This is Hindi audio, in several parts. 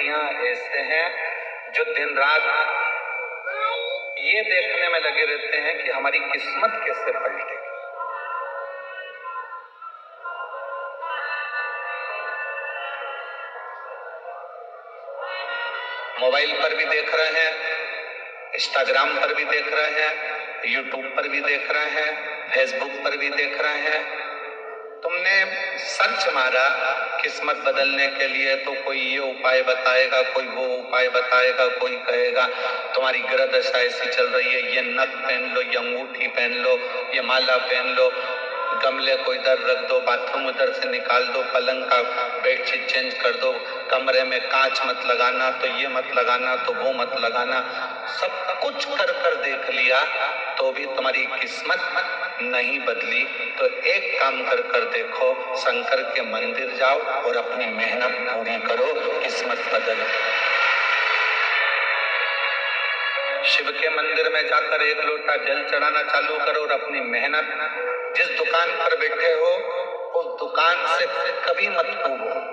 लड़कियां ऐसे हैं जो दिन रात ये देखने में लगे रहते हैं कि हमारी किस्मत कैसे पलटेगी। मोबाइल पर भी देख रहे हैं, इंस्टाग्राम पर भी देख रहे हैं, यूट्यूब पर भी देख रहे हैं, फेसबुक पर भी देख रहे हैं। तुमने सर्च मारा किस्मत बदलने के लिए तो कोई ये उपाय बताएगा, कोई वो उपाय बताएगा, कोई कहेगा तुम्हारी ग्रह दशा ऐसी चल रही है, ये नथ पहन लो, ये अंगूठी पहन लो, ये माला पहन लो, गमले को इधर रख दो, बाथरूम उधर से निकाल दो, पलंग का बेडशीट चेंज कर दो, कमरे में कांच मत लगाना, तो ये मत लगाना, तो वो मत लगाना। सब कुछ कर कर देख लिया तो भी तुम्हारी किस्मत नहीं बदली। तो एक काम कर कर देखो, शंकर के मंदिर जाओ और अपनी मेहनत पूरी करो, किस्मत बदल। शिव के मंदिर में जाकर एक लोटा जल चढ़ाना चालू करो और अपनी मेहनत, जिस दुकान पर बैठे हो उस दुकान से कभी मत कूदो।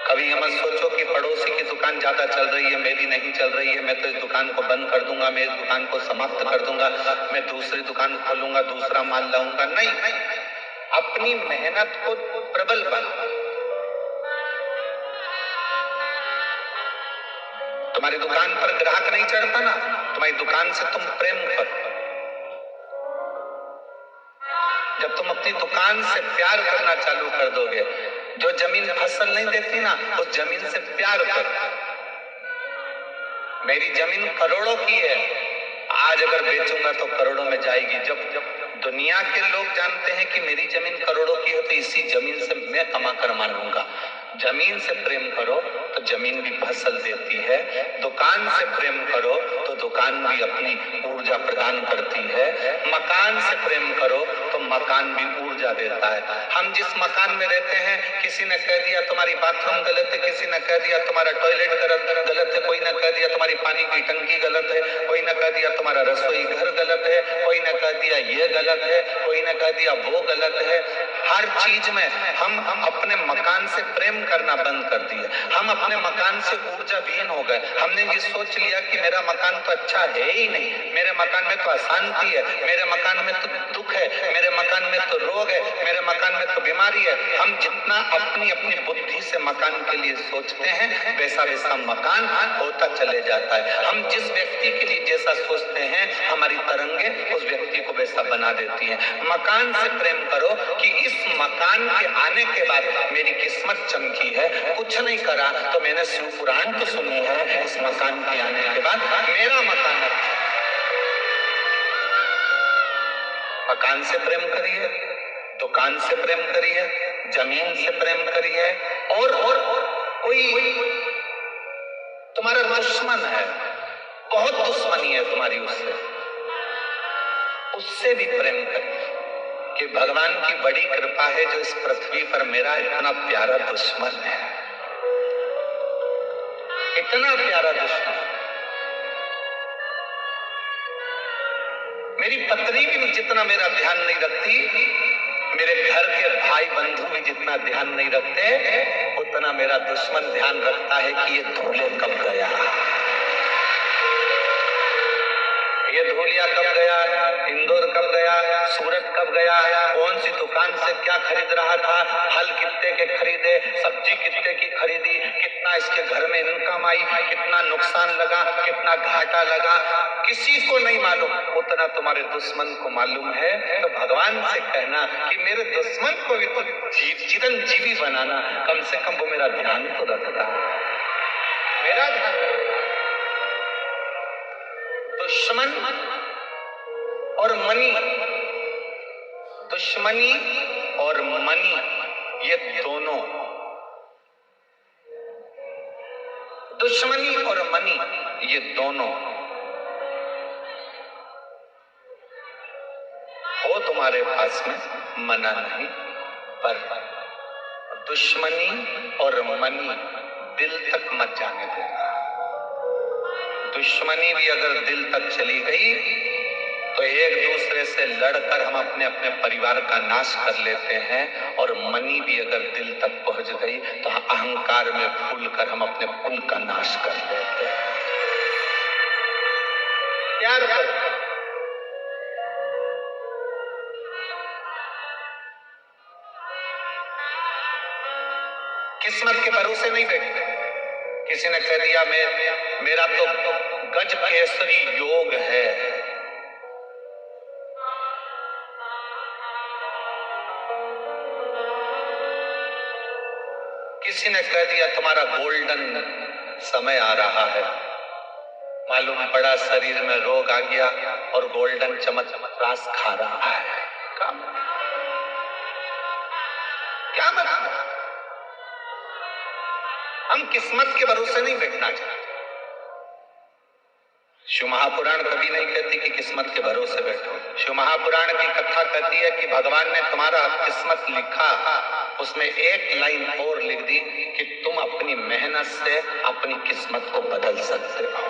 कभी ये मत सोचो कि पड़ोसी की दुकान ज्यादा चल रही है, मेरी नहीं चल रही है, मैं तो इस दुकान को बंद कर दूंगा, मैं इस दुकान को समाप्त कर दूंगा, मैं दूसरी दुकान खोलूंगा, दूसरा माल लाऊंगा। नहीं, अपनी मेहनत को प्रबल बनाओ। तुम्हारी दुकान पर ग्राहक नहीं चढ़ता ना, तुम्हारी दुकान से तुम प्रेम करो। जब तुम अपनी दुकान से प्यार करना चालू कर दोगे, जो जमीन फसल नहीं देती ना, उस जमीन से प्यार करो। मेरी जमीन करोड़ों की है, आज अगर बेचूंगा तो करोड़ों में जाएगी। जब दुनिया के लोग जानते हैं कि मेरी जमीन करोड़ों की है, तो इसी जमीन से मैं कमा कर मानूंगा। जमीन से प्रेम करो तो जमीन भी फसल देती है, दुकान से प्रेम करो तो दुकान भी अपनी ऊर्जा प्रदान करती है, मकान से प्रेम करो तो मकान भी ऊर्जा देता है। हम जिस मकान में रहते हैं, किसी ने कह दिया तुम्हारी बाथरूम गलत है, किसी ने कह दिया तुम्हारा टॉयलेट गलत है, कोई ने कह दिया तुम्हारी पानी की टंकी गलत है, कोई ने कह दिया तुम्हारा रसोई घर गलत है, कोई ने कह दिया ये गलत है, कोई ने कह दिया वो गलत है। हर चीज में हम अपने मकान से प्रेम करना बंद कर दिए, हम अपने मकान से ऊर्जा विहीन हो गए। हमने ये सोच लिया कि मेरा मकान तो अच्छा है ही नहीं, मेरे मकान में तो अशांति है, मेरे मकान में तो दुख है, मेरे मकान में तो रोग है, मेरे मकान में तो बीमारी है। हम जितना अपनी अपनी बुद्धि से मकान के लिए सोचते हैं, वैसा वैसा मकान होता चले जाता है। हम जिस व्यक्ति के लिए जैसा सोचते हैं, हमारी तरंगे उस व्यक्ति को वैसा बना देती हैं। मकान से प्रेम करो कि इस मकान के आने के बाद मेरी किस्मत चमकी है, कुछ नहीं करा तो मैंने शिव पुराण तो सुनी है, इस मकान के आने के बाद मेरा मकान अच्छा। मकान से प्रेम करिए, दुकान से प्रेम करिए, जमीन से प्रेम करिए, और कोई तुम्हारा दुश्मन है, बहुत दुश्मनी है तुम्हारी उससे भी प्रेम करिए कि भगवान की बड़ी कृपा है जो इस पृथ्वी पर मेरा इतना प्यारा दुश्मन है, इतना प्यारा दुश्मन। मेरी पत्नी भी जितना मेरा ध्यान नहीं रखती, मेरे घर के भाई बंधु भी जितना ध्यान नहीं रखते, उतना मेरा दुश्मन ध्यान रखता है कि ये धूले कब गया, ये धूलिया कब गया, इंदौर कब गया, सूरत कब गया, कौन सी दुकान से क्या खरीद रहा था, फल कितने के खरीदे, सब्जी कितने की खरीदी, कितना इसके घर में इनकम आई, कितना नुकसान लगा, कितना घाटा लगा, किसी को नहीं मालूम, उतना तुम्हारे दुश्मन को मालूम है। तो भगवान से कहना कि मेरे दुश्मन को भी तो चिरंजीवी बनाना, कम से कम वो मेरा ध्यान तो रखता, मेरा ध्यान। दुश्मन और मनी, दुश्मनी और मनी, ये दोनों, दुश्मनी और मनी ये दोनों हो तुम्हारे पास में, मना नहीं, पर दुश्मनी और मनी दिल तक मत जाने देना। दुश्मनी भी अगर दिल तक चली गई तो एक दूसरे से लड़कर हम अपने अपने परिवार का नाश कर लेते हैं, और मनी भी अगर दिल तक पहुंच गई तो अहंकार में फूलकर हम अपने कुल का नाश कर लेते हैं। प्यार करो, किस्मत के भरोसे नहीं बैठे। किसी ने कह दिया मेरा तो गज केसरी योग है, किसी ने कह दिया तुम्हारा गोल्डन समय आ रहा है, मालूम पड़ा शरीर में रोग आ गया और गोल्डन चमत्रास खा रहा है। क्या मतलब? हम किस्मत के भरोसे नहीं बैठना चाहते। शिव महापुराण कभी नहीं कहती कि किस्मत के भरोसे बैठो। शिव महापुराण की कथा कहती है कि भगवान ने तुम्हारा किस्मत लिखा, उसमें एक लाइन और लिख दी कि तुम अपनी मेहनत से अपनी किस्मत को बदल सकते हो।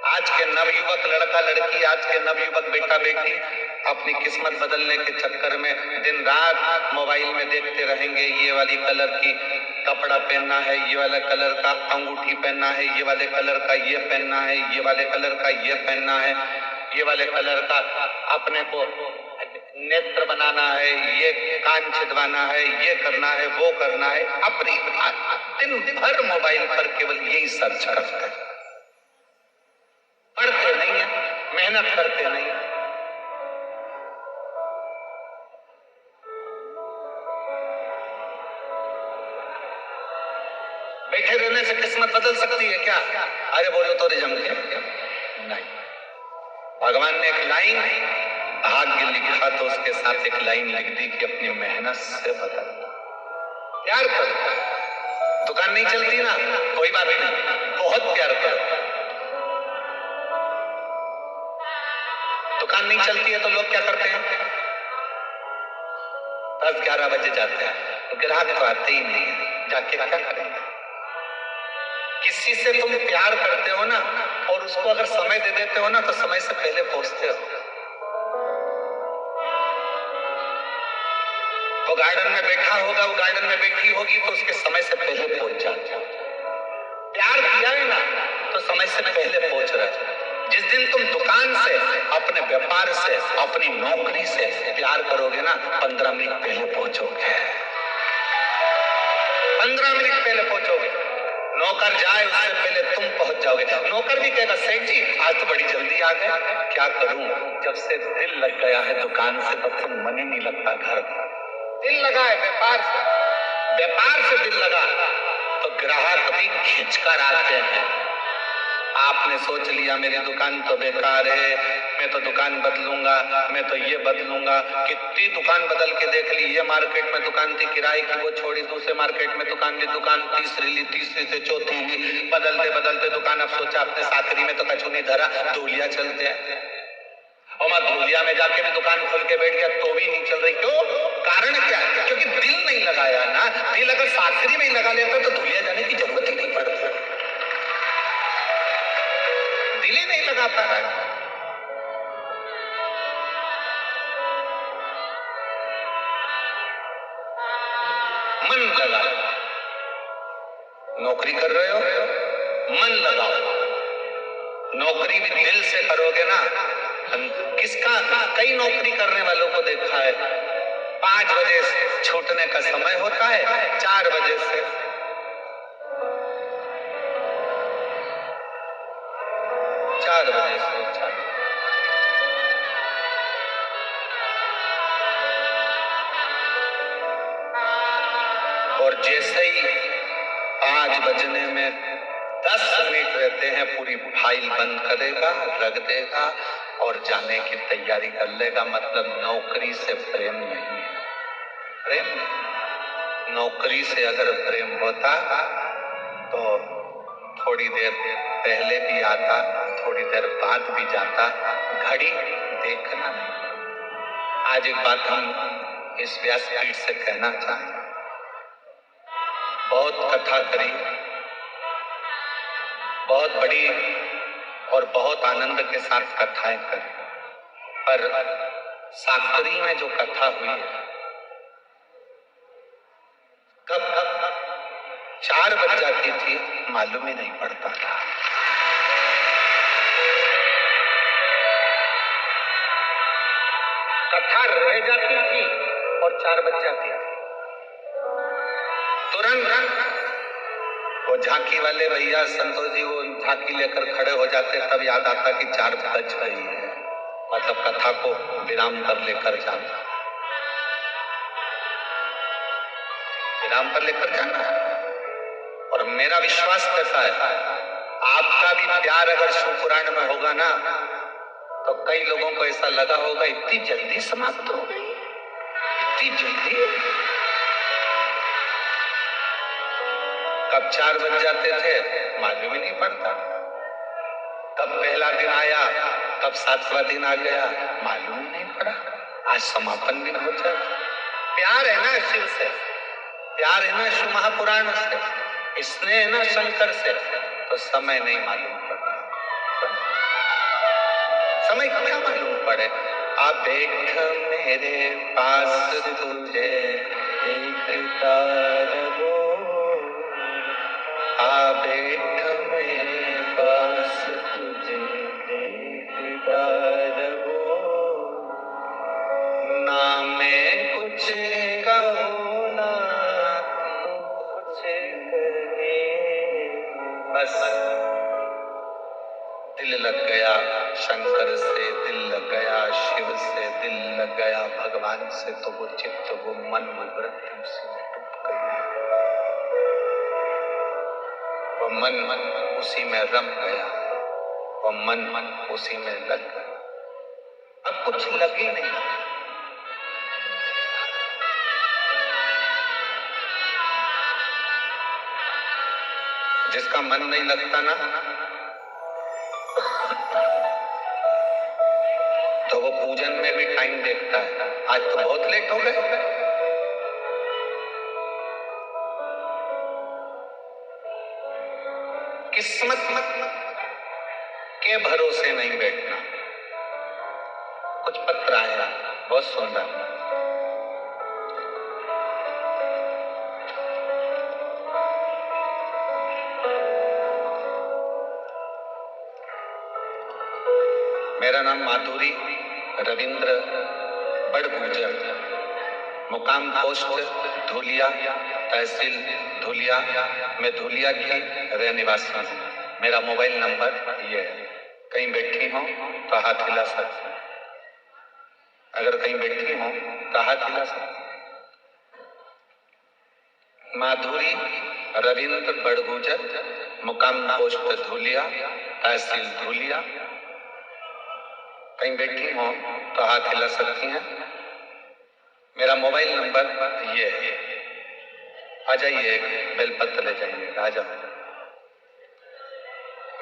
आज के नवयुवक लड़का लड़की, आज के नवयुवक बेटा बेटी अपनी किस्मत बदलने के चक्कर में दिन रात मोबाइल में देखते रहेंगे, ये वाली कलर की कपड़ा पहनना है, ये वाले कलर का अंगूठी पहनना है, ये वाले कलर का ये पहनना है, ये वाले कलर का ये पहनना है, ये वाले कलर का अपने को नेत्र बनाना है, ये कान छिदवाना है, ये करना है, वो करना है। अपनी दिन भर मोबाइल पर केवल यही सर्च करते हैं, पढ़ते नहीं है, मेहनत करते नहीं। बैठे रहने से किस्मत बदल सकती है क्या? अरे बोलो तो रिजम के नहीं। भगवान ने एक लाइन भाग्य लिखा तो उसके साथ एक लाइन लिख दी कि अपनी मेहनत से बदल। प्यार करो, दुकान नहीं चलती ना कोई बात नहीं, बहुत प्यार करो। दुकान नहीं चलती है तो लोग क्या करते हैं? 10-11 बजे जाते हैं, ग्राहक तो आते ही नहीं है, जाके क्या करेंगे? किसी से तुम प्यार करते हो ना और उसको अगर समय दे देते हो ना तो समय से पहले पहुंचते हो। वो गार्डन में बैठा होगा, वो गार्डन में बैठी होगी तो उसके समय से पहले पहुंच जाते हो। प्यार किया है ना तो समय से पहले पहुंच रहे हो। जिस दिन तुम दुकान से, अपने व्यापार से, अपनी नौकरी से प्यार करोगे ना, 15 मिनट पहले पहुंचोगे। 15 मिनट पहले पहुंचोगे। नौकर जाए उससे पहले तुम पहुंच जाओगे। नौकर भी कहेगा सेठ जी आज तो बड़ी जल्दी आ गए, क्या करूं, जब से दिल लग गया है दुकान से तब से मन ही नहीं लगता घर। दिल लगा है व्यापार से दिल लगा तो ग्राहक भी खिंचकर आते हैं। आपने सोच लिया मेरी दुकान तो बेकार है, मैं तो दुकान बदलूंगा, मैं तो ये बदलूंगा। कितनी दुकान बदल के देख ली। ये मार्केट में दुकान थी किराए की, वो छोड़ी, दूसरे मार्केट में दुकान ली, दुकान तीसरी ली, तीसरी से चौथी ली, बदलते बदलते दुकान अब सोचा अपने साकरी में तो कछु नहीं धरा, धूलिया चलते हैं। और मैं धूलिया में जाके भी दुकान खोल के बैठ गया तो भी नहीं चल रही। क्यों? कारण क्या है? क्योंकि दिल नहीं लगाया ना। दिल अगर साकरी में ही लगा लेता तो धूलिया जाने की जरूरत ही नहीं पड़ती। दिल ही नहीं लगा पा रहा है। मन लगाओ। नौकरी कर रहे हो, मन लगाओ। नौकरी भी दिल से करोगे ना। किसका? कई नौकरी करने वालों को देखा है 5 बजे से छूटने का समय होता है, 4 बजे से 4 बजे से 4। और जैसे ही 5 बजने में 10 मिनट रहते हैं पूरी फाइल बंद करेगा, रख देगा और जाने की तैयारी कर लेगा। मतलब नौकरी से प्रेम नहीं है। प्रेम नहीं। नौकरी से अगर प्रेम होता तो थोड़ी देर पहले भी आता, थोड़ी देर बाद भी जाता, घड़ी देखना नहीं। आज एक बात हम इस व्यासपीठ से कहना चाहें। बहुत कथा करी, बहुत बड़ी और बहुत आनंद के साथ कथाएं करें, पर साकरी में जो कथा हुई है, कब 4 बज जाती थी मालूम ही नहीं पड़ता था। कथा रह जाती थी और 4 बज जाती थी। तुरंत वो झांकी वाले भैया संतोष जी वो झांकी लेकर खड़े हो जाते, तब याद आता कि 4 बज गई है, मतलब कथा को विराम पर लेकर जाना, विराम पर लेकर जाना है। और मेरा विश्वास कैसा है, आपका भी प्यार अगर शिव पुराण में होगा ना, तो कई लोगों को ऐसा लगा होगा इतनी जल्दी समाप्त हो गई, इतनी जल्दी। कब 4 बज जाते थे मालूम ही नहीं पड़ता, कब पहला दिन आया, कब 7वां दिन आ गया, मालूम ही नहीं पड़ा। आज समापन दिन हो जाए। प्यार है ना शिव से, प्यार है ना शिव महापुराण से, स्नेह है ना शंकर से, तो समय नहीं मालूम पड़ता। समय क्या मालूम पड़े। आ बैठ मेरे पास तुझे एक तारबो, आ बैठ मेरे पास तुझे एक तारबो, ना मैं कुछ कहूँ ना तू कुछ कहे, बस दिल लग गया शंकर से, दिल लग गया शिव से, दिल लग गया भगवान से, तो वो चित्त वो मन वो वृत्ति उसी में डूब गई, वो मन उसी में रम गया, वो मन उसी में लग गया। अब कुछ लग ही नहीं। जिसका मन नहीं लगता ना, तो वो पूजन में भी टाइम देखता है, आज तो बहुत लेट हो गए। किस्मत के भरोसे नहीं बैठना। कुछ पत्र आया बहुत सुंदर, मेरा नाम माधुरी रविंद्र बड़गुजर, मुकाम पोस्ट धुलिया, तहसील धुलिया, मैं धुलिया की रहने वासी हूँ। मेरा मोबाइल नंबर ये है, कहीं बैठी हो तो हाथ हिला सकते, अगर कहीं बैठी हो तो हाथ हिला सकते। माधुरी रविंद्र बड़गुजर, मुकाम पोस्ट धुलिया, तहसील धुलिया, कहीं बैठी हो तो हाथ हिला सकती हैं। मेरा मोबाइल नंबर ये है, आ जाइए, बेलपत्र ले जाइए, आ जाओ।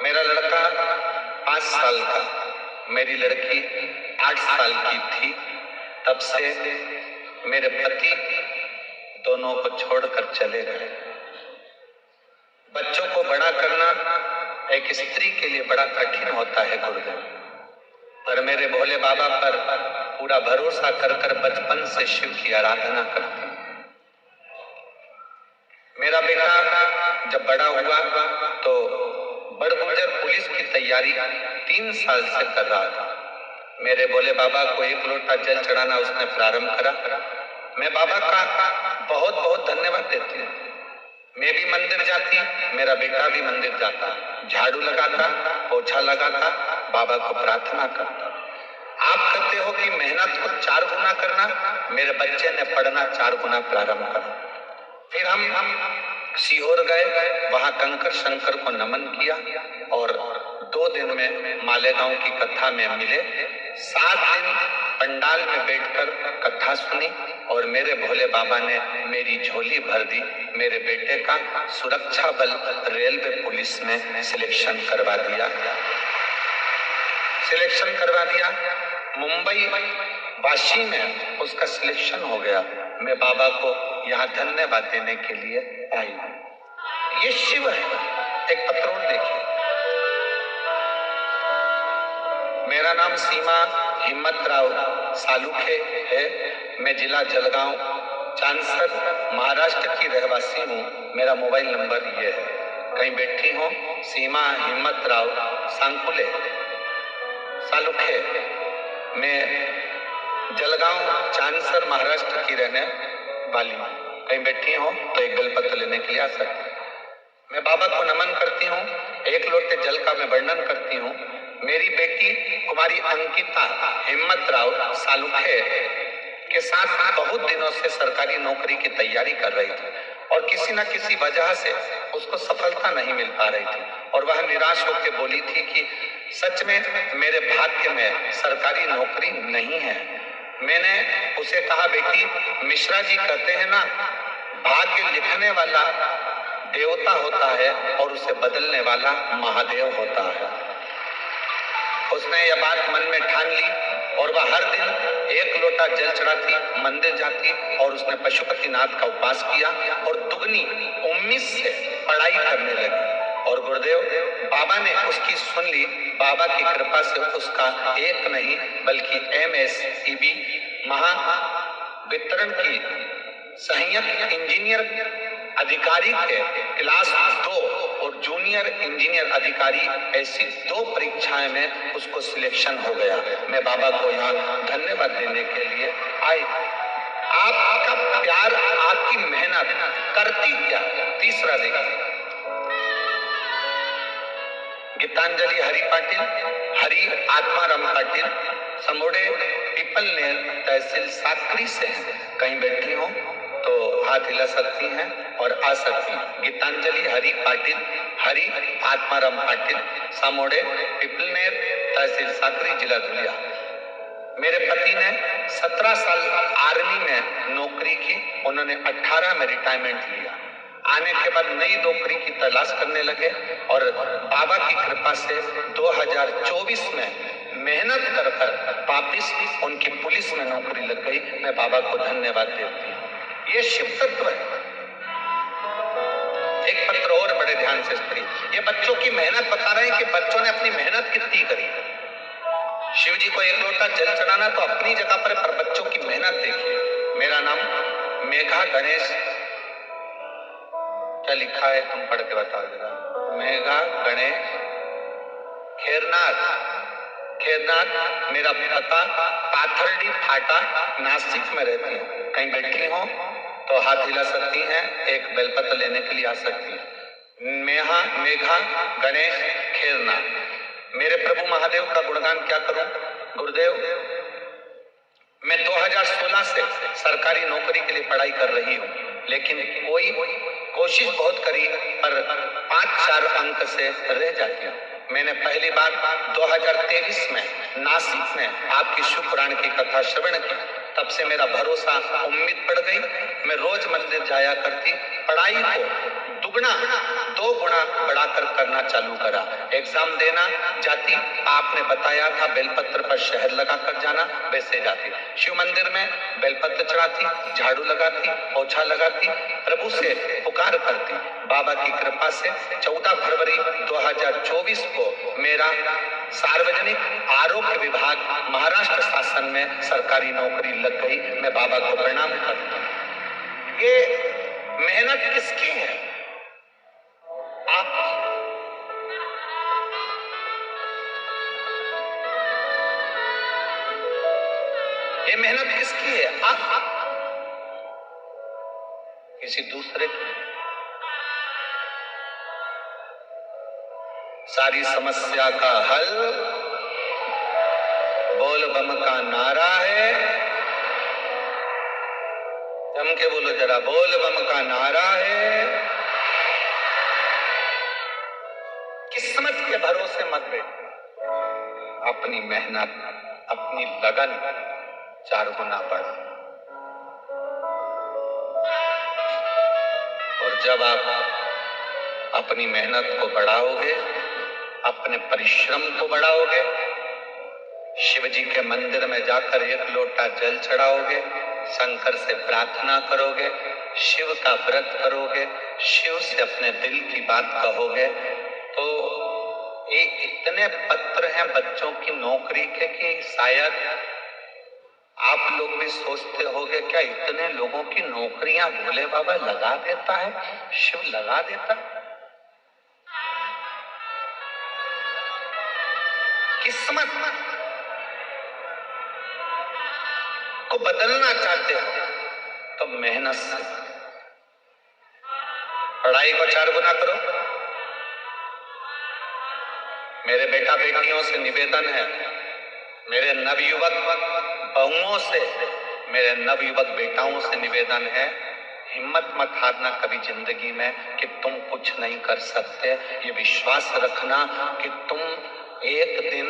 मेरा लड़का 5 साल का, मेरी लड़की 8 साल की थी, तब से मेरे पति दोनों को छोड़कर चले गए। बच्चों को बड़ा करना एक स्त्री के लिए बड़ा कठिन होता है गुरुदेव, पर मेरे भोले बाबा पर पूरा भरोसा कर कर बचपन से शिव की आराधना करती। मेरा बेटा जब बड़ा हुआ तो बड़गुजर पुलिस की तैयारी 3 साल से कर रहा था। मेरे भोले बाबा को 1 लोटा जल चढ़ाना उसने प्रारंभ करा। मैं बाबा का बहुत बहुत धन्यवाद देती हूँ। मैं भी मंदिर जाती, मेरा बेटा भी मंदिर जाता, झाड़ू लगाता, पोछा लगाता, बाबा को प्रार्थना करता। आप कहते हो कि मेहनत को 4 गुना करना, मेरे बच्चे ने पढ़ना 4 गुना प्रारंभ करा। फिर हम सीहोर गए, वहां कंकर शंकर को नमन किया और 2 दिन में मालेगांव की कथा में मिले। 7 दिन पंडाल में बैठकर कथा सुनी और मेरे भोले बाबा ने मेरी झोली भर दी। मेरे बेटे का सुरक्षा बल रेलवे पुलिस ने सिलेक्शन करवा दिया, सिलेक्शन करवा दिया। मुंबई वाशी में उसका सिलेक्शन हो गया। मैं बाबा को यहाँ धन्यवाद देने के लिए आई। ये शिव है। एक पत्रोल देखिए, मेरा नाम सीमा हिम्मत राव सालुखे है। मैं जिला जलगांव चांसर महाराष्ट्र की रहवासी हूँ। मेरा मोबाइल नंबर ये है। कहीं बैठी हो सीमा हिम्मत राव सांकुले सालुखे। मैं जलगांव चांसर महाराष्ट्र की रहने वाली हूँ। कहीं बैठी हो तो एक बेलपत्र लेने के लिए आ सकती हैं। मैं बाबा को नमन करती हूँ। एक लोटे जल का मैं वर्णन करती हूँ। मेरी बेटी कुमारी अंकिता हिम्मत राव सालुखे के साथ बहुत दिनों से सरकारी नौकरी की तैयारी कर रही थी और किसी न किसी वजह से उसको सफलता नहीं मिल पा रही थी और वह निराश होकर बोली थी कि सच में मेरे भाग्य में सरकारी नौकरी नहीं है। मैंने उसे कहा, बेटी मिश्रा जी कहते हैं ना, भाग्य लिखने वाला देवता होता है और उसे बदलने वाला महादेव होता है। उसने यह बात मन में ठान ली और वह हर दिन एक लोटा जल चढ़ाती, मंदिर जाती और उसने पशुपतिनाथ का उपास किया और दुगनी उम्मीद से पढ़ाई करने लगी। और गुरुदेव बाबा ने उसकी सुन ली। बाबा की कृपा से उसका एक नहीं बल्कि MSEB महावितरण की सहायक इंजीनियर अधिकारी के क्लास 2 और जूनियर इंजीनियर अधिकारी ऐसी 2 परीक्षाएं में उसको सिलेक्शन हो गया। मैं बाबा को यहाँ धन्यवाद देने के लिए आई। आपका प्यार, आपकी मेहनत करती क्या। तीसरा देखिए, गीतांजलि हरि पाटिल, हरि आत्माराम पाटिल, समोड़े पीपलनेर तहसील साकरी से कहीं बैठी हो तो हाथ हिला सकती हैं और आ सकती हैं। गीतांजलि हरि पाटिल, हरि आत्माराम पाटिल, सामोड़े पीपलनेर तहसील साकरी जिला धुलिया। मेरे पति ने 17 साल आर्मी में नौकरी की। उन्होंने 18 में रिटायरमेंट लिया। आने के बाद नई नौकरी की तलाश करने लगे और बाबा की कृपा से 2024 में मेहनत कर वापिस उनकी पुलिस में नौकरी लग गई। मैं बाबा को धन्यवाद देती हूँ। ये शिव तत्व है। एक पत्र और बड़े ध्यान से स्त्री, ये बच्चों की मेहनत बता रहे हैं कि बच्चों ने अपनी मेहनत कितनी करी। शिव जी को एक लोटा जल चढ़ाना तो अपनी जगह पर बच्चों की मेहनत देखिए। मेरा नाम मेघा गणेश, क्या लिखा है तुम पढ़ के बताओ जरा। मेघा गणेश खेरनाथ, खेरनाथ मेरा पता, पाथरडी फाटा नासिक में रहती हूँ। कहीं बैठी हो तो हाथ हिला सकती हैं, एक बेलपत्र लेने के लिए आ सकती हैं। मेघा गणेश खेरनाथ। मेरे प्रभु महादेव का गुणगान क्या करूं। गुरुदेव मैं 2016 से सरकारी नौकरी के लिए पढ़ाई कर रही हूँ, लेकिन कोशिश बहुत करी पर 5-4 अंक से रह जाती हूँ। मैंने पहली बार 2023 में नासिक में आपकी शिव पुराण की कथा श्रवण की। तब से मेरा भरोसा, उम्मीद बढ़ गई। मैं रोज मंदिर जाया करती। पढ़ाई को 2 गुना बढ़ाकर करना चालू करा। एग्जाम देना जाती, आपने बताया था बेलपत्र पर शहद लगा कर जाना, वैसे जाती। शिव मंदिर में बेलपत्र चढ़ाती, झाड़ू लगाती, पोछा लगाती, प्रभु से पुकार करती। बाबा की कृपा से 14 फरवरी 2024 को मेरा सार्वजनिक आरोग्य विभाग महाराष्ट्र शासन में सरकारी नौकरी लग गई। मैं बाबा को प्रणाम करता हूँ। ये मेहनत किसकी है। आपकी। ये मेहनत किसकी है। आप किसी दूसरे की। सारी समस्या का हल बोल बम का नारा है। जम के बोलो जरा, बोल बम का नारा है। किस्मत के भरोसे मत बैठो। अपनी मेहनत, अपनी लगन 4 गुना बढ़ा। और जब आप अपनी मेहनत को बढ़ाओगे, अपने परिश्रम को बढ़ाओगे, शिव जी के मंदिर में जाकर 1 लोटा जल चढ़ाओगे, शंकर से प्रार्थना करोगे, शिव का व्रत करोगे, शिव से अपने दिल की बात कहोगे, तो ये इतने पत्र हैं बच्चों की नौकरी के कि शायद आप लोग भी सोचते होंगे क्या इतने लोगों की नौकरियां भोले बाबा लगा देता है, शिव लगा देता है। किस्मत को बदलना चाहते हो तो मेहनत से पढ़ाई को 4 गुना करो। मेरे बेटा बेटियों से निवेदन है, मेरे नवयुवक बहुओं से, मेरे नवयुवक बेटाओं से निवेदन है, हिम्मत मत हारना कभी जिंदगी में कि तुम कुछ नहीं कर सकते। ये विश्वास रखना कि तुम एक दिन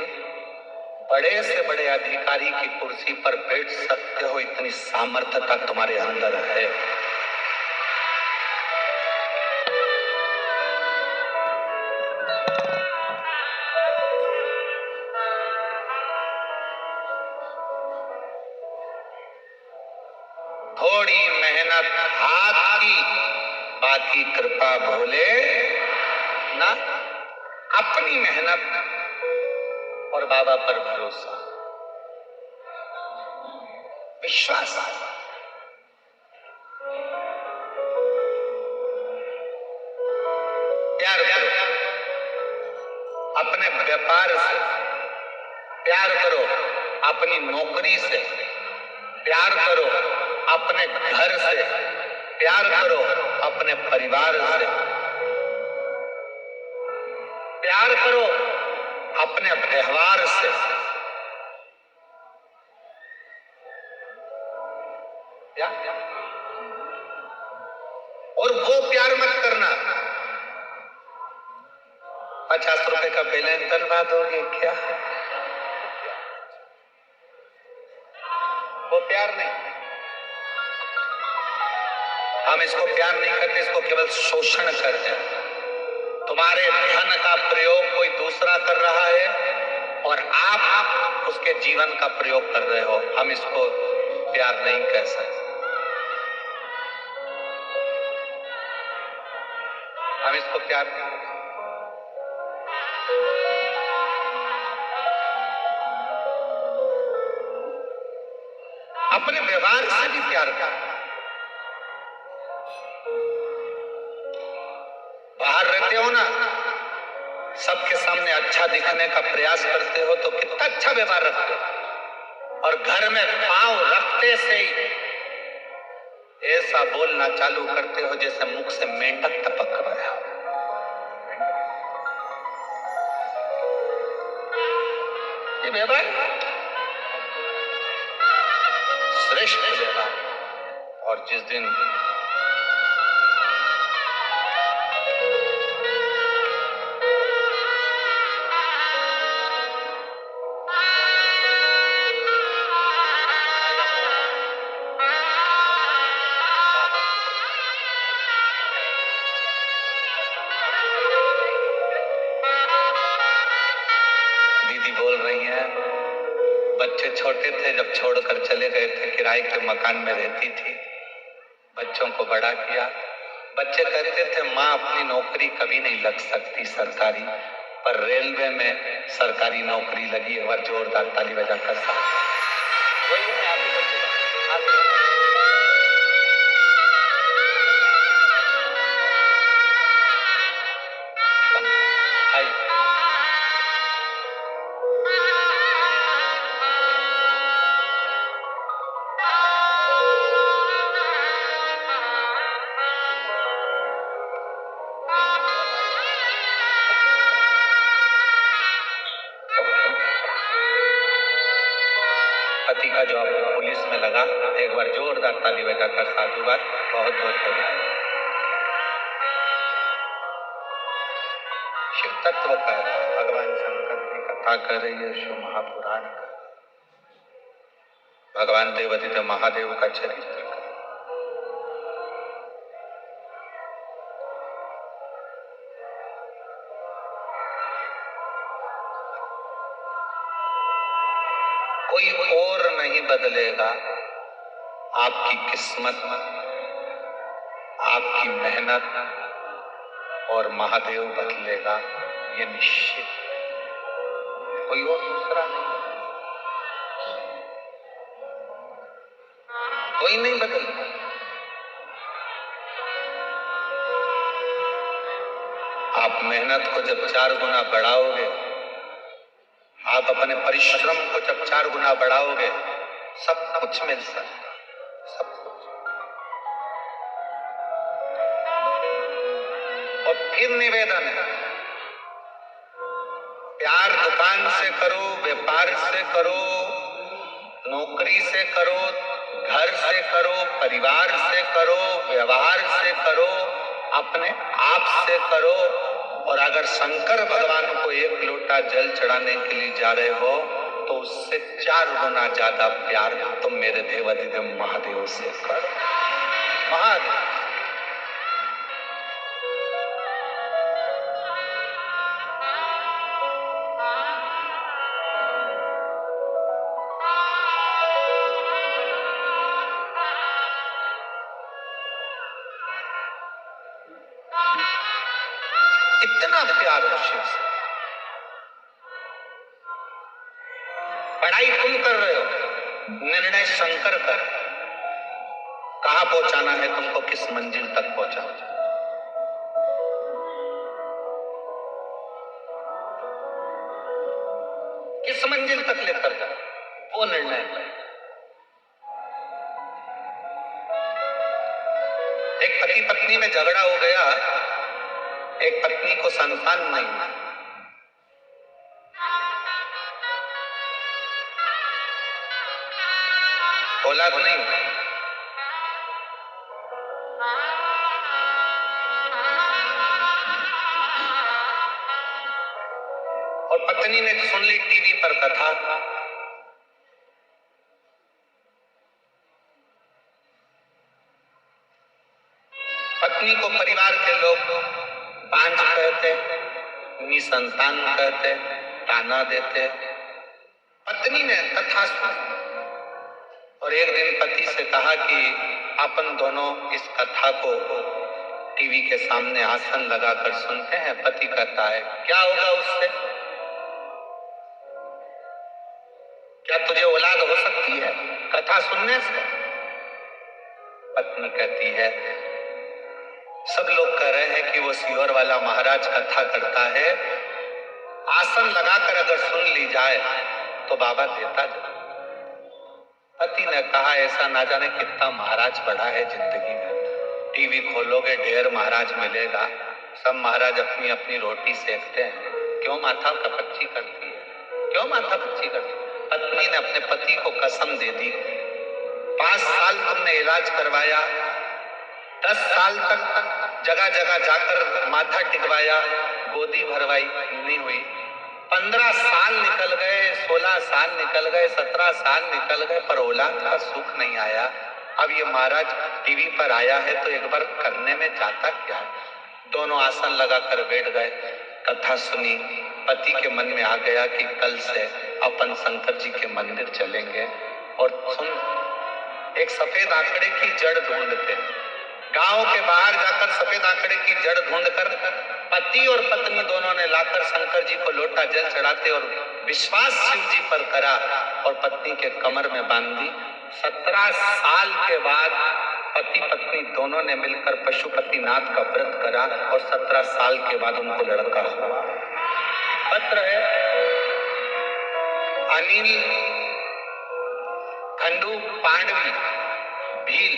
बड़े से बड़े अधिकारी की कुर्सी पर बैठ सकते हो, इतनी सामर्थ्यता तुम्हारे अंदर है। थोड़ी मेहनत हाथ की, बाकी कृपा भोले ना। अपनी मेहनत और बाबा पर भरोसा, विश्वास। प्यार करो अपने व्यापार से, प्यार करो अपनी नौकरी से, प्यार करो अपने घर से, प्यार करो अपने परिवार से, प्यार करो अपने व्यवहार से। और वो प्यार मत करना 50 रुपए का बैलेंस डलवा दोगे क्या, वो प्यार नहीं। हम इसको प्यार नहीं करते, इसको केवल शोषण करते हैं। तुम्हारे धन का प्रयोग कोई दूसरा कर रहा है और आप उसके जीवन का प्रयोग कर रहे हो। हम इसको प्यार नहीं कह सकते, हम इसको प्यार नहीं कह सकते। अपने व्यवहार से भी प्यार कर। बाहर रहते हो ना, सबके सामने अच्छा दिखने का प्रयास करते हो तो कितना अच्छा व्यवहार रखते हो, और घर में पांव रखते से ही ऐसा बोलना चालू करते हो जैसे मुख से मेंढक टपक रहा हो। ये व्यवहार श्रेष्ठ व्यवहार। और जिस दिन दीदी बोल रही हैं, बच्चे छोटे थे जब छोड़कर चले गए थे, किराए के मकान में रहती थी, बच्चों को बड़ा किया। बच्चे कहते थे माँ अपनी नौकरी कभी नहीं लग सकती सरकारी, पर रेलवे में सरकारी नौकरी लगी। एक बार जोरदार ताली बजाकर साथ वही है आप ही बच्चे पति का जॉब पुलिस में लगा। एक बार जोरदार ताली बजाकर साधुवाद, बहुत बहुत बधाई। शिव तत्व का भगवान शंकर की कथा कर रही है, शिव महापुराण का, भगवान देवादिदेव महादेव का चरित्र। कोई और नहीं बदलेगा आपकी किस्मत, आपकी मेहनत, और महादेव बदलेगा, ये निश्चित। कोई और दूसरा नहीं, कोई नहीं बदलता। आप मेहनत को जब 4 गुना बढ़ाओगे, आप अपने परिश्रम को जब 4 गुना बढ़ाओगे, सब कुछ मिल सकता, सब कुछ। और फिर निवेदन है, प्यार दुकान से करो, व्यापार से करो, नौकरी से करो, घर से करो, परिवार से करो, व्यवहार से करो, अपने आप से करो। और अगर शंकर भगवान को 1 लोटा जल चढ़ाने के लिए जा रहे हो तो उससे 4 गुना ज्यादा प्यार तुम मेरे देवाधिदेव महादेव से करो। महादेव इतना प्यार हो शिव से। पढ़ाई तुम कर रहे हो, निर्णय शंकर कर, कहां पहुंचाना है तुमको, किस मंजिल तक पहुंचाना, किस मंजिल तक लेकर जा, वो निर्णय कर। एक पति पत्नी में झगड़ा हो गया, एक पत्नी को संतान नहीं, औलाद नहीं, और पत्नी ने सुन ली टीवी पर कथा, पत्नी को परिवार के लोग बांझ कहते, निसंतान कहते, ताना देते। पत्नी ने कथा सुनी और एक दिन पति से कहा कि अपन दोनों इस कथा को टीवी के सामने आसन लगाकर सुनते हैं। पति कहता है क्या होगा उससे, क्या तुझे औलाद हो सकती है कथा सुनने से? पत्नी कहती है सब लोग कह रहे हैं कि वो सीहोर वाला महाराज कथा करता है, आसन लगाकर अगर सुन ली जाए तो बाबा देता जाए। पति ने कहा ऐसा ना जाने कितना महाराज पड़ा है जिंदगी में, टीवी खोलोगे ढेर महाराज मिलेगा, सब महाराज अपनी अपनी रोटी सेकते हैं, क्यों माथा कपच्ची करती है, क्यों माथा कपच्ची करती है? पत्नी ने अपने पति को कसम दे दी, 5 साल तुमने इलाज करवाया, 10 साल तक जगह जगह जाकर माथा टिकवाया, गोदी भरवाई, नहीं हुई। 15 साल निकल गए, 16 साल निकल गए, 17 साल निकल गए, पर औलाद का सुख नहीं आया। अब ये महाराज टीवी पर आया है तो एक बार करने में जाता क्या है? दोनों आसन लगाकर बैठ गए, कथा सुनी। पति के मन में आ गया कि कल से अपन शंकर जी के मंदिर चलेंगे और सुन एक सफेद आंकड़े की जड़ ढूंढते, गांव के बाहर जाकर सफेद आंकड़े की जड़ ढूंढकर पति और पत्नी दोनों ने लाकर शंकर जी को लोटा जल चढ़ाते और विश्वास शिव जी पर करा और पत्नी के कमर में बांधी। 17 साल के बाद पति पत्नी दोनों ने मिलकर पशुपतिनाथ का व्रत करा और 17 साल के बाद उनको लड़का हुआ। पत्र है अनिल खंडू पांडवी भील,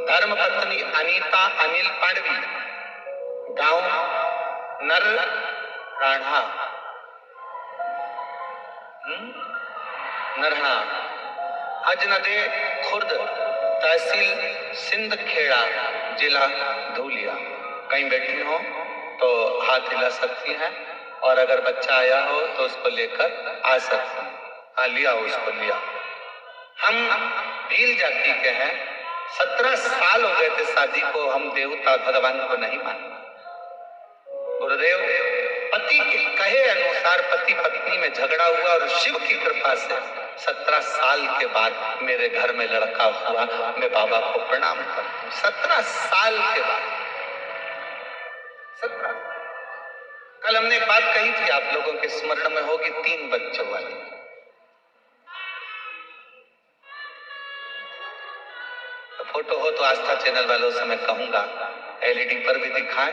धर्म पत्नी अनीता अनिल पांडवी, गांव नर राणा नरहना, अजनदे खुर्द, तहसील सिंध खेड़ा, जिला धूलिया। कहीं बैठी हो तो हाथ हिला सकती हैं और अगर बच्चा आया हो तो उसको लेकर आ सकती हैं। हाँ लिया उसको लिया। हम भील जाति के हैं, 17 साल हो गए थे शादी को, हम देवता भगवान को नहीं मानते। गुरुदेव पति के कहे अनुसार पति पत्नी में झगड़ा हुआ और शिव की कृपा से 17 साल के बाद मेरे घर में लड़का हुआ। मैं बाबा को प्रणाम करता हूँ। 17 साल के बाद, 17। कल हमने एक बात कही थी, आप लोगों के स्मरण में होगी, 3 बच्चों वाली। फोटो हो तो आस्था चैनल वालों से मैं कहूंगा एलईडी पर भी दिखाएं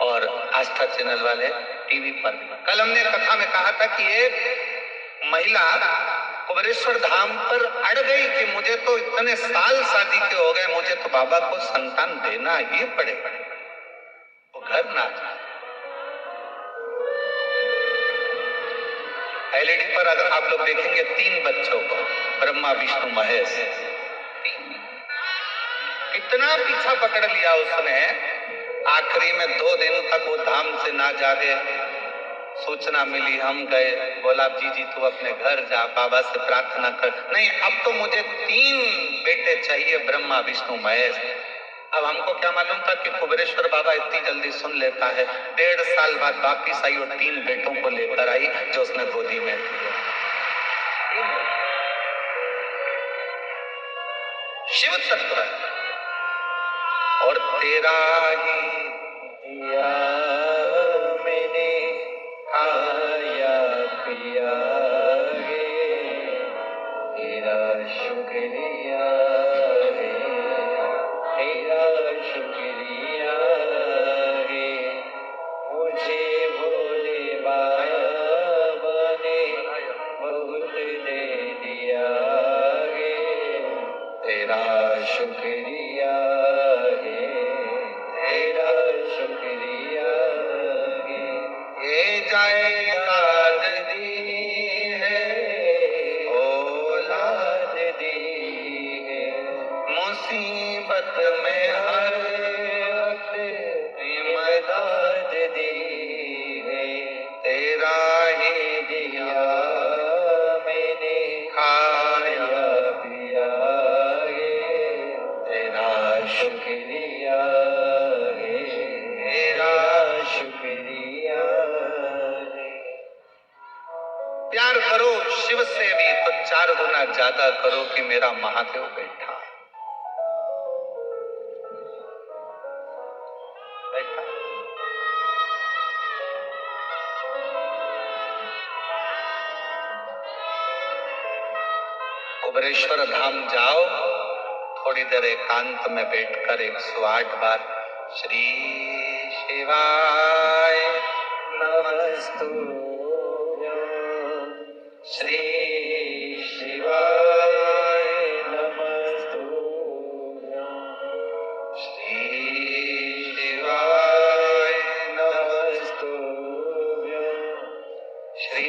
और आस्था चैनल वाले टीवी पर भी। कल हमने कथा में कहा था कि एक महिला कुबेरेश्वर धाम पर अड़ गई कि मुझे तो इतने साल शादी के हो गए, मुझे तो बाबा को संतान देना ही पड़ेगा। वो घर ना जाए। एलईडी पर अगर आप लोग देखेंगे 3 बच्चों को, ब्रह्मा विष्णु महेश, इतना पीछा पकड़ लिया उसने, आखिरी में 2 दिन तक वो धाम से ना जागे। सूचना मिली, हम गए, बोला जी तू अपने घर जा, बाबा से प्रार्थना कर। नहीं, अब तो मुझे 3 बेटे चाहिए, ब्रह्मा विष्णु महेश। अब हमको क्या मालूम था कि कुबेरेश्वर बाबा इतनी जल्दी सुन लेता है। 1.5 साल बाद वापिस आई और 3 बेटों को लेकर आई जो उसने गोदी में दिए। शिव तत्व है। और तेरा ही दिया मैंने खाया पिया है, तेरा शुक्रिया है, तेरा शुक्रिया है, मुझे भोले बाबा ने बहुत दे दिया है, तेरा शुक्रिया है, तेरा शुक्रिया है। ये जायदाद दी है, औलाद दी है, मुसीबत में हर वक्त इमदाद दी है, तेरा ही दिया मैंने खाया पिया है, तेरा शुक्रिया है, तेरा शुक्रिया है। प्यार करो शिव से भी तो 4 गुना ज्यादा करो कि मेरा महादेव बैठा। कुबेरेश्वर धाम जाओ, थोड़ी देर एकांत में बैठकर 108 बार श्री शिवाय नमस्तुभ्यं, श्री शिवाय नमस्तुभ्यं, श्री शिवाय नमस्तुभ्यं, श्री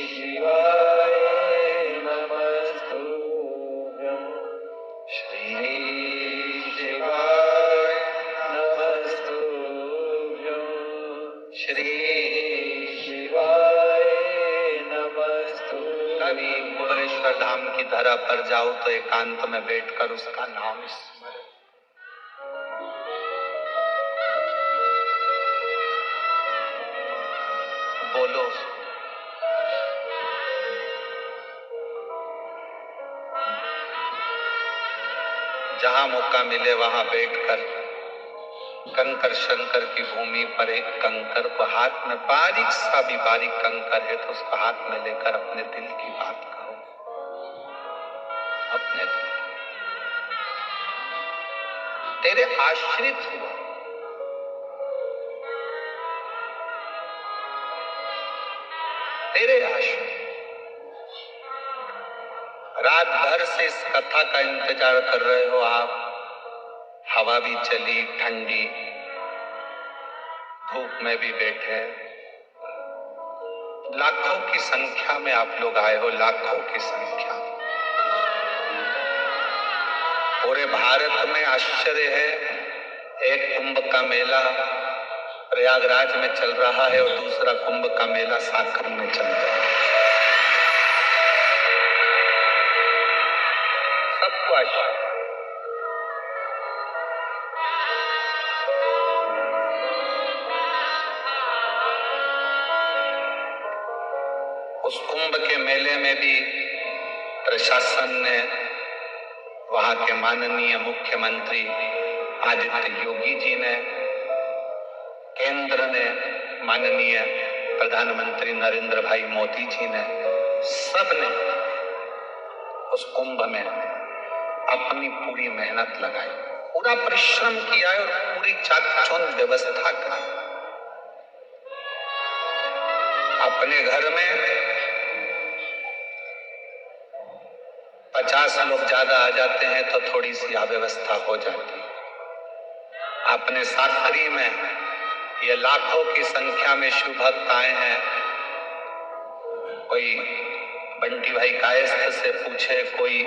शिवाय नमस्तुभ्यं, श्री शिवाय नमस्तुभ्यं, श्री शिवाय नमस्तुभ्यं। कभी कुबेरेश्वर धाम की धरा पर जाओ तो एकांत में बैठकर उसका नाम स्मरण। बोलो, जहां मौका मिले वहां बैठकर कंकर शंकर की भूमि पर एक कंकर को हाथ में, बारीक सा भी बारीक कंकर है तो उसको हाथ में लेकर अपने दिल की बात कहो। अपने दिल, तेरे आश्रित हुआ, तेरे आश्रित। रात भर से इस कथा का इंतजार कर रहे हो आप। हवा भी चली ठंडी, धूप में भी बैठे, लाखों की संख्या में आप लोग आए हो, लाखों की संख्या। पूरे भारत में आश्चर्य है, एक कुंभ का मेला प्रयागराज में चल रहा है और दूसरा कुंभ का मेला सागर में चल रहा है। सबको आश्चर्य। उस कुंभ के मेले में भी प्रशासन ने, वहां के माननीय मुख्यमंत्री आदित्य योगी जी ने केंद्र ने, माननीय प्रधानमंत्री नरेंद्र भाई मोदी जी ने, सबने उस कुंभ में अपनी पूरी मेहनत लगाई, पूरा परिश्रम किया है और पूरी चाकचौंध व्यवस्था की। अपने घर में 50 लोग ज्यादा आ जाते हैं तो थोड़ी सी अव्यवस्था हो जाती है। अपने साकरी में ये लाखों की संख्या में शिव भक्त आए हैं। कोई बंटी भाई कायस्थ से पूछे, कोई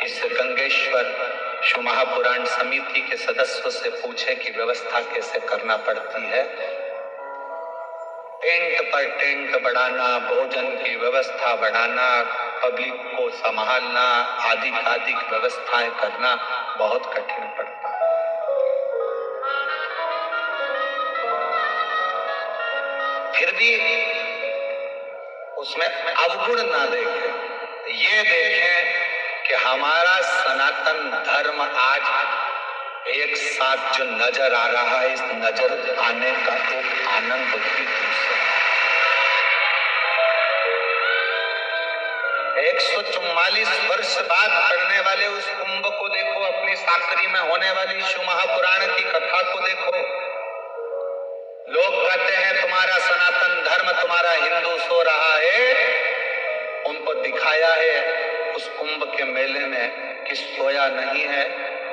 इस गंगेश्वर शिव महापुराण समिति के सदस्यों से पूछे कि व्यवस्था कैसे करना पड़ती है। टेंट पर टेंट बढ़ाना, भोजन की व्यवस्था बढ़ाना, पब्लिक को संभालना, आदि व्यवस्थाएं करना बहुत कठिन पड़ता है। फिर भी उसमें अवगुण ना देखें, ये देखें कि हमारा सनातन धर्म आज एक साथ जो नजर आ रहा है, इस नजर आने का एक आनंद भी दूसरा। 144 वर्ष बाद पढ़ने वाले उस कुंभ को देखो, अपनी साकरी में होने वाली शिव महापुराण की कथा को देखो। लोग कहते हैं तुम्हारा सनातन धर्म, तुम्हारा हिंदू सो रहा है। उनको दिखाया है उस कुंभ के मेले में कि सोया नहीं है।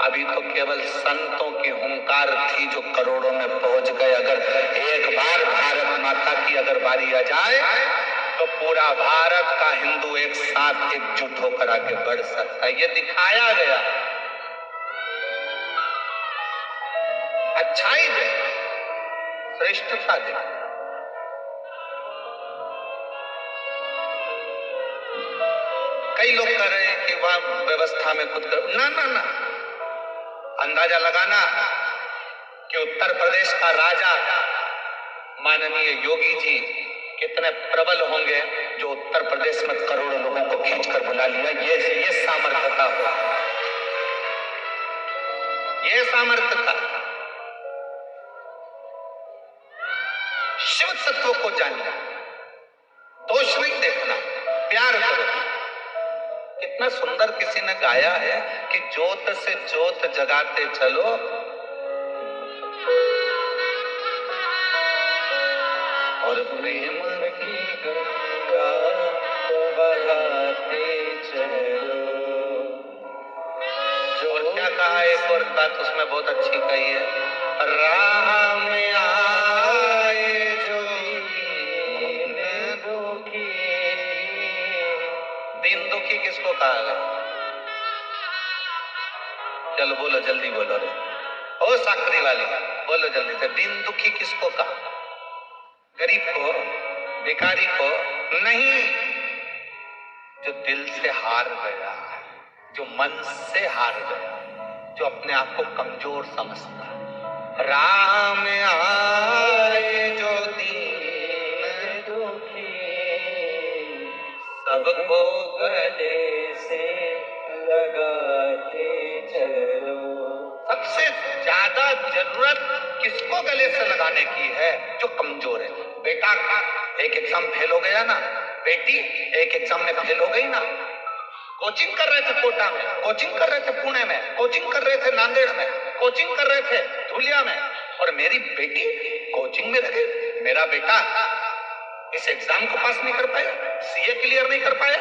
अभी तो केवल संतों की हुंकार थी जो करोड़ों में पहुंच गए। अगर एक बार भारत माता की अगर बारी आ जाए तो पूरा भारत का हिंदू एक साथ एकजुट होकर आगे बढ़ सकता है। ये दिखाया गया। अच्छाई दे, श्रेष्ठता दे। कई लोग कह रहे हैं कि वह व्यवस्था में खुद कर, ना ना ना, अंदाजा लगाना कि उत्तर प्रदेश का राजा माननीय योगी जी कितने प्रबल होंगे जो उत्तर प्रदेश में करोड़ों लोगों को खींचकर बुला लिया। ये सामर्थ्य था, ये सामर्थ्य था। शिव तत्व को जानना, दोष नहीं देखना, प्यार करो। कितना सुंदर किसी ने गाया है कि जोत से जोत जगाते चलो, और प्रेम की गंगा बहाते चलो। और क्या कहा, एक और बात उसमें बहुत अच्छी कही है, राह में आए जो दीन दुखी। दीन दुखी किसको कहा गया? चलो बोलो, जल्दी बोलो रे, ओ साकरी वाली बोलो जल्दी से, दीन दुखी किसको कहा? गरीब को, भिखारी को नहीं, जो दिल से हार गया, जो मन से हार गया, जो अपने आप को कमजोर समझता है। राह में आए जो दीन दुखी, सबको गले से लगाते चलो। सबसे ज्यादा जरूरत किसको गले से लगाने की है? जो कमजोर है। बेटा एक एग्जाम फेल हो गया ना, बेटी एक एग्जाम में फेल हो गई ना, कोचिंग कर रहे थे कोटा में, कोचिंग कर रहे थे पुणे में, कोचिंग कर रहे थे नांदेड़ में, कोचिंग कर रहे थे धुलिया में, और मेरी बेटी कोचिंग में रहे। मेरा बेटा इस एग्जाम को पास नहीं कर पाया, सीए क्लियर नहीं कर पाया।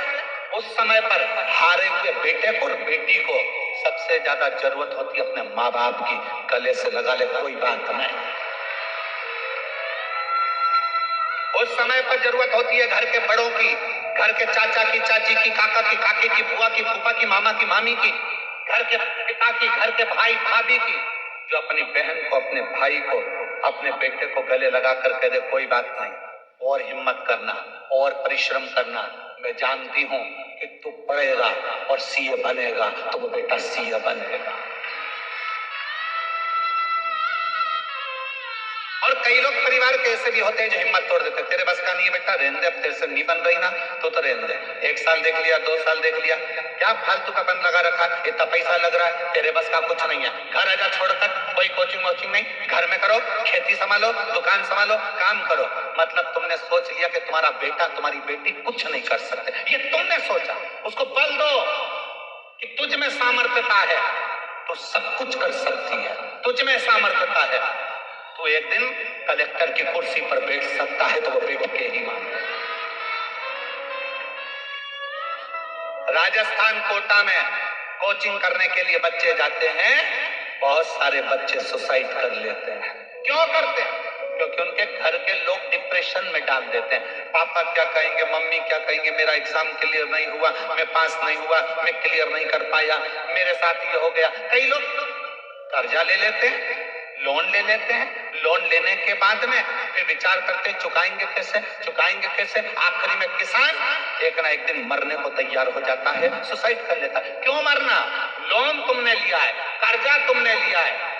उस समय पर हारे हुए बेटे को और बेटी को सबसे ज्यादा जरूरत होती है अपने माँ बाप की। गले से लगा ले, कोई बात नहीं। उस समय पर जरूरत होती है घर के बड़ों की, घर के चाचा की, चाची की, काका की, काके की, बुआ की, फूफा की, मामा की, मामी की, घर के पिता की, घर के भाई भाभी की, जो अपनी बहन को, अपने भाई को, अपने बेटे को गले लगा कर कह दे कोई बात नहीं, और हिम्मत करना, और परिश्रम करना। मैं जानती हूं कि तू पढ़ेगा और सीए बनेगा, तो वो बेटा सीए बनेगा। और कई लोग परिवार के ऐसे भी होते हैं जो हिम्मत तोड़ देते, तेरे बस का नहीं है बेटा, रहने दे, अब तेरे से नहीं बन रही ना तो रहने दे। 1 साल देख लिया, 2 साल देख लिया, क्या फालतू का बन लगा रखा, इतना पैसा लग रहा है, तेरे बस का कुछ नहीं है, घर आजा छोड़कर, कोई कोचिंग वोचिंग नहीं, घर में करो, खेती संभालो, दुकान संभालो, काम करो। मतलब तुमने सोच लिया कि तुम्हारा बेटा तुम्हारी बेटी कुछ नहीं कर सकते, ये तुमने सोचा। उसको बल दो कि तुझ में सामर्थ्यता है तो सब कुछ कर सकती है, तुझ में सामर्थ्यता है तो एक दिन कलेक्टर की कुर्सी पर बैठ सकता है, तो वो बैठ के ही माने। राजस्थान कोटा में कोचिंग करने के लिए बच्चे जाते हैं, बहुत सारे बच्चे सुसाइड कर लेते हैं। क्यों करते हैं? क्योंकि उनके घर के लोग डिप्रेशन में डाल देते हैं। पापा क्या कहेंगे, मम्मी क्या कहेंगे, मेरा एग्जाम क्लियर नहीं हुआ, मैं पास नहीं हुआ, मैं क्लियर नहीं कर पाया, मेरे साथ ये हो गया। कई लोग कर्जा ले लेते हैं, लोन ले लेते हैं, लोन लेने के बाद में फिर विचार करते हैं चुकाएंगे कैसे, चुकाएंगे कैसे। आखिरी में किसान एक ना एक दिन मरने को तैयार हो जाता है, सुसाइड कर लेता है। क्यों मरना? लोन तुमने लिया है, कर्जा तुमने लिया है,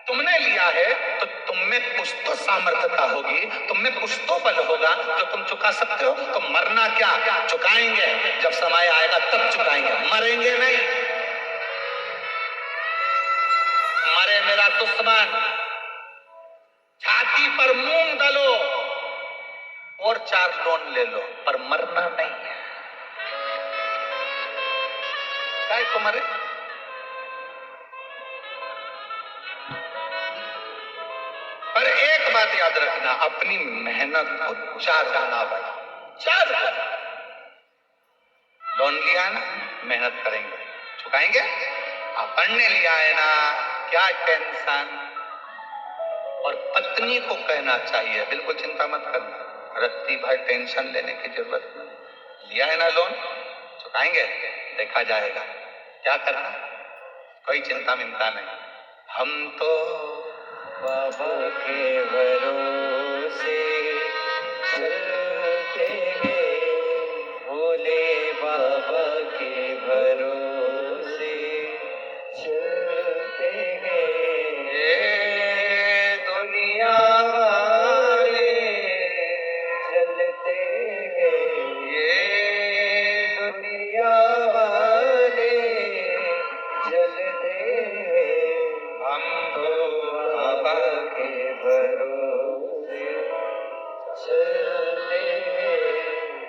तुमने लिया है तो तुम में कुछ तो सामर्थ्यता होगी, तुम में कुछ तो बल होगा जो तुम चुका सकते हो। तो मरना क्या, चुकाएंगे, जब समय आएगा तब चुकाएंगे, मरेंगे नहीं। मरे मेरा दुश्मन, छाती पर मूंग डालो और 4 लोन ले लो, पर मरना नहीं है। काय को मरे? पर एक बात याद रखना, अपनी मेहनत को 4 गुना बढ़ा, 4 गुना। लोन लिया ना, मेहनत करेंगे, चुकाएंगे। आप पढ़ने लिया है ना, क्या टेंशन। और पत्नी को कहना चाहिए बिल्कुल चिंता मत करना, रत्ती भर टेंशन लेने की जरूरत नहीं। लिया है ना लोन, चुकाएंगे, देखा जाएगा। क्या करना, कोई चिंता मिंता नहीं। हम तो बाबा के